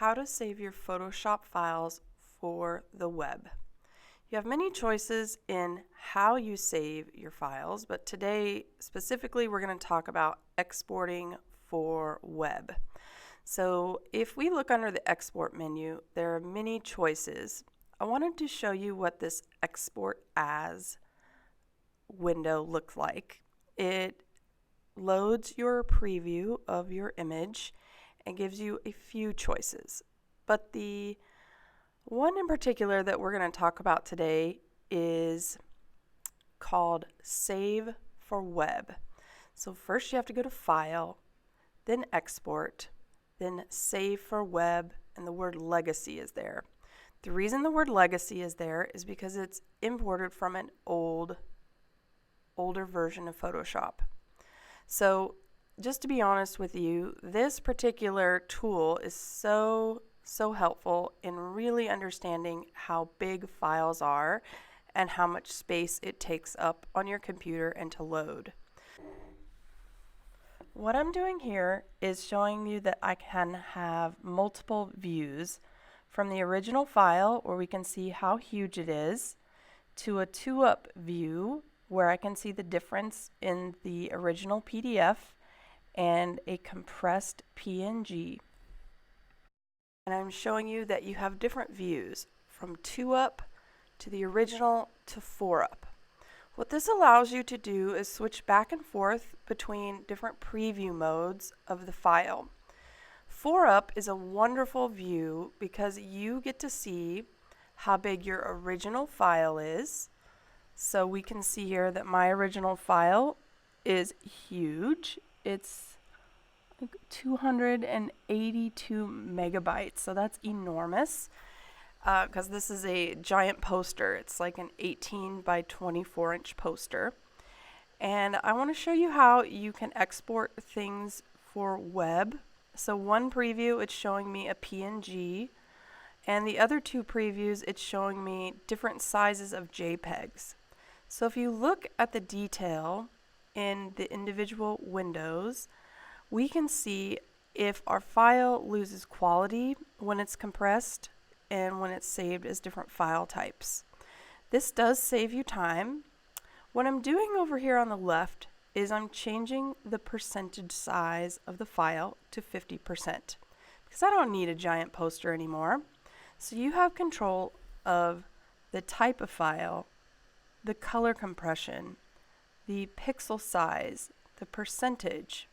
how to save your Photoshop files for the web. You have many choices in how you save your files, but today specifically we're going to talk about exporting for web. So if we look under the export menu, there are many choices. I wanted to show you what this export as window looks like. It loads your preview of your image and gives you a few choices. But the one in particular that we're going to talk about today is called Save for Web. So first you have to go to File, then Export, then Save for Web, and the word Legacy is there. The reason the word Legacy is there is because it's imported from an older version of Photoshop. So just to be honest with you, this particular tool is so helpful in really understanding how big files are and how much space it takes up on your computer and to load. What I'm doing here is showing you that I can have multiple views from the original file where we can see how huge it is to a 2-up view where I can see the difference in the original PDF and a compressed PNG. And I'm showing you that you have different views from 2-up to the original to 4-up. What this allows you to do is switch back and forth between different preview modes of the file. 4-up is a wonderful view because you get to see how big your original file is. So we can see here that my original file is huge. It's like 282 megabytes, so that's enormous because this is a giant poster. It's like an 18 by 24 inch poster. And I want to show you how you can export things for web. So one preview, it's showing me a PNG, and the other two previews, it's showing me different sizes of JPEGs. So if you look at the detail in the individual windows, we can see if our file loses quality when it's compressed and when it's saved as different file types. This does save you time. What I'm doing over here on the left is I'm changing the percentage size of the file to 50% because I don't need a giant poster anymore. So you have control of the type of file, the color compression, the pixel size, the percentage.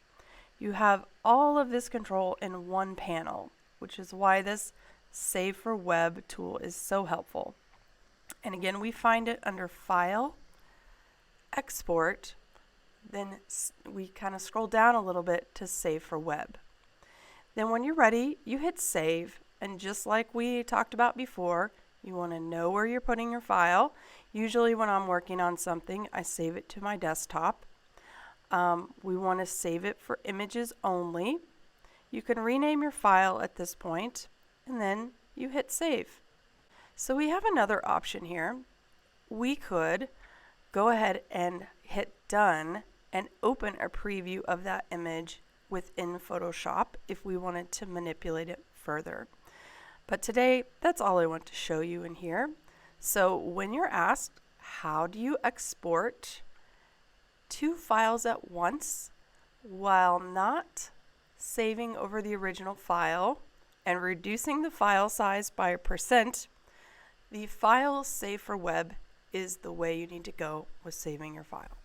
You have all of this control in one panel, which is why this Save for Web tool is so helpful. And again, we find it under File, Export, then we kind of scroll down a little bit to Save for Web. Then when you're ready, you hit Save, and just like we talked about before, you want to know where you're putting your file. Usually when I'm working on something, I save it to my desktop. We want to save it for images only. You can rename your file at this point, and then you hit Save. So we have another option here. We could go ahead and hit Done and open a preview of that image within Photoshop if we wanted to manipulate it further. But today, that's all I want to show you in here. So when you're asked, how do you export two files at once while not saving over the original file and reducing the file size by a percent, the File Save for Web is the way you need to go with saving your file.